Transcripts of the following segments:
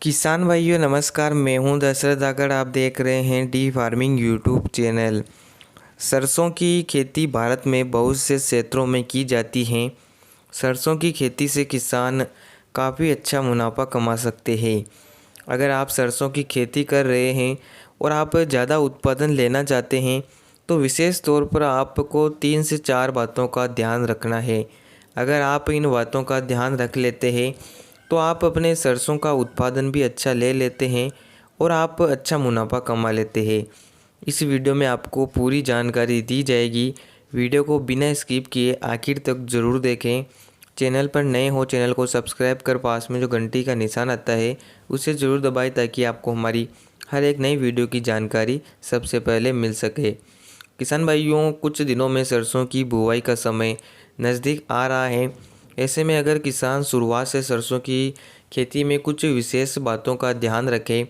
किसान भाइयों नमस्कार, मैं हूं दशरथ आगड़। आप देख रहे हैं डी फार्मिंग यूट्यूब चैनल। सरसों की खेती भारत में बहुत से क्षेत्रों में की जाती है। सरसों की खेती से किसान काफ़ी अच्छा मुनाफा कमा सकते हैं। अगर आप सरसों की खेती कर रहे हैं और आप ज़्यादा उत्पादन लेना चाहते हैं तो विशेष तौर पर आपको 3 से 4 बातों का ध्यान रखना है। अगर आप इन बातों का ध्यान रख लेते हैं तो आप अपने सरसों का उत्पादन भी अच्छा ले लेते हैं और आप अच्छा मुनाफा कमा लेते हैं। इस वीडियो में आपको पूरी जानकारी दी जाएगी। वीडियो को बिना स्किप किए आखिर तक ज़रूर देखें। चैनल पर नए हो चैनल को सब्सक्राइब कर पास में जो घंटी का निशान आता है उसे ज़रूर दबाएं ताकि आपको हमारी हर एक नई वीडियो की जानकारी सबसे पहले मिल सके। किसान भाइयों, कुछ दिनों में सरसों की बुवाई का समय नज़दीक आ रहा है। ऐसे में अगर किसान शुरुआत से सरसों की खेती में कुछ विशेष बातों का ध्यान रखें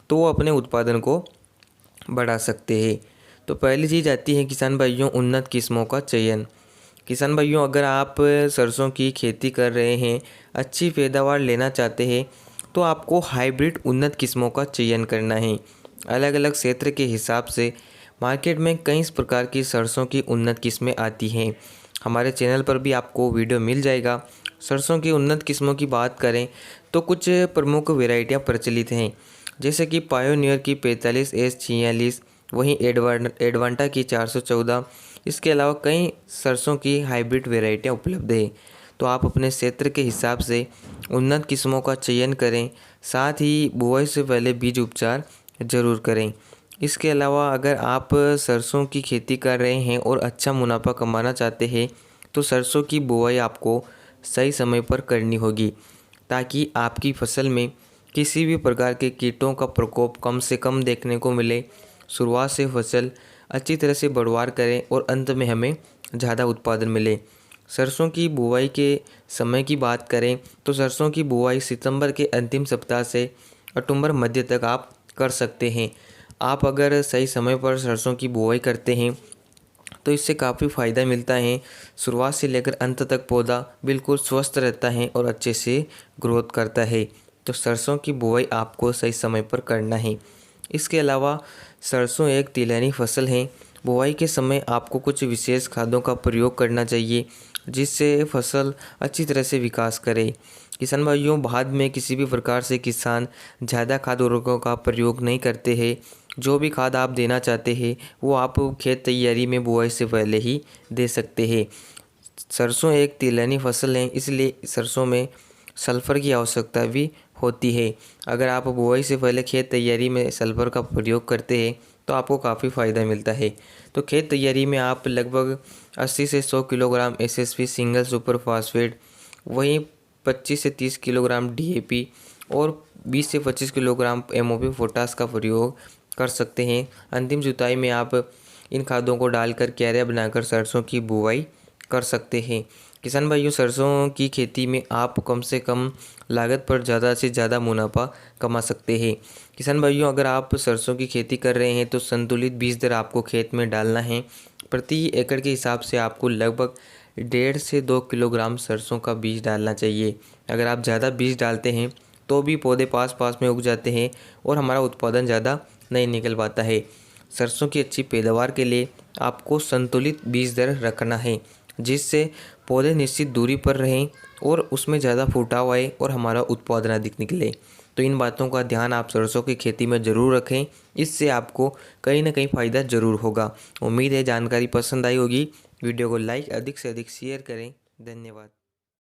तो वो अपने उत्पादन को बढ़ा सकते हैं। तो पहली चीज़ आती है किसान भाइयों, उन्नत किस्मों का चयन। किसान भाइयों, अगर आप सरसों की खेती कर रहे हैं, अच्छी पैदावार लेना चाहते हैं तो आपको हाइब्रिड उन्नत किस्मों का चयन करना है। अलग अलग क्षेत्र के हिसाब से मार्केट में कई प्रकार की सरसों की उन्नत किस्में आती हैं। हमारे चैनल पर भी आपको वीडियो मिल जाएगा। सरसों की उन्नत किस्मों की बात करें तो कुछ प्रमुख वैरायटियां प्रचलित हैं, जैसे कि पायोनियर की 45S46, वहीं एडवांटा की 414। इसके अलावा कई सरसों की हाइब्रिड वैरायटियां उपलब्ध हैं। तो आप अपने क्षेत्र के हिसाब से उन्नत किस्मों का चयन करें। साथ ही बुआई से पहले बीज उपचार ज़रूर करें। इसके अलावा अगर आप सरसों की खेती कर रहे हैं और अच्छा मुनाफा कमाना चाहते हैं तो सरसों की बुआई आपको सही समय पर करनी होगी ताकि आपकी फसल में किसी भी प्रकार के कीटों का प्रकोप कम से कम देखने को मिले। शुरुआत से फसल अच्छी तरह से बढ़वार करें और अंत में हमें ज़्यादा उत्पादन मिले। सरसों की बुआई के समय की बात करें तो सरसों की बुआई सितंबर के अंतिम सप्ताह से अक्टूबर मध्य तक आप कर सकते हैं। आप अगर सही समय पर सरसों की बुआई करते हैं तो इससे काफ़ी फ़ायदा मिलता है। शुरुआत से लेकर अंत तक पौधा बिल्कुल स्वस्थ रहता है और अच्छे से ग्रोथ करता है। तो सरसों की बुआई आपको सही समय पर करना है। इसके अलावा सरसों एक तिलहनी फसल है। बुआई के समय आपको कुछ विशेष खादों का प्रयोग करना चाहिए जिससे फसल अच्छी तरह से विकास करे। किसान भाइयों, बाद में किसी भी प्रकार से किसान ज़्यादा खाद उर्वरकों का प्रयोग नहीं करते हैं। जो भी खाद आप देना चाहते हैं वो आप खेत तैयारी में बुआई से पहले ही दे सकते हैं। सरसों एक तिलहनी फसल है, इसलिए सरसों में सल्फ़र की आवश्यकता भी होती है। अगर आप बुआई से पहले खेत तैयारी में सल्फ़र का प्रयोग करते हैं तो आपको काफ़ी फ़ायदा मिलता है। तो खेत तैयारी में आप लगभग 80 से 100 kilogram SSP single super phosphate, वहीं 25 से 30 किलोग्राम डीएपी और 20 से 25 किलोग्राम एमओपी पोटास का प्रयोग कर सकते हैं। अंतिम जुताई में आप इन खादों को डालकर क्यारियाँ बनाकर सरसों की बुआई कर सकते हैं। किसान भाइयों, सरसों की खेती में आप कम से कम लागत पर ज़्यादा से ज़्यादा मुनाफा कमा सकते हैं। किसान भाइयों, अगर आप सरसों की खेती कर रहे हैं तो संतुलित बीज दर आपको खेत में डालना है। प्रति एकड़ के हिसाब से आपको लगभग 1.5 से 2 किलोग्राम सरसों का बीज डालना चाहिए। अगर आप ज़्यादा बीज डालते हैं तो भी पौधे पास पास में उग जाते हैं और हमारा उत्पादन ज़्यादा नहीं निकल पाता है। सरसों की अच्छी पैदावार के लिए आपको संतुलित बीज दर रखना है जिससे पौधे निश्चित दूरी पर रहें और उसमें ज़्यादा फुटाव आए और हमारा उत्पादन अधिक निकले। तो इन बातों का ध्यान आप सरसों की खेती में ज़रूर रखें। इससे आपको कहीं ना कहीं फ़ायदा ज़रूर होगा। उम्मीद है जानकारी पसंद आई होगी। वीडियो को लाइक अधिक से अधिक शेयर करें। धन्यवाद।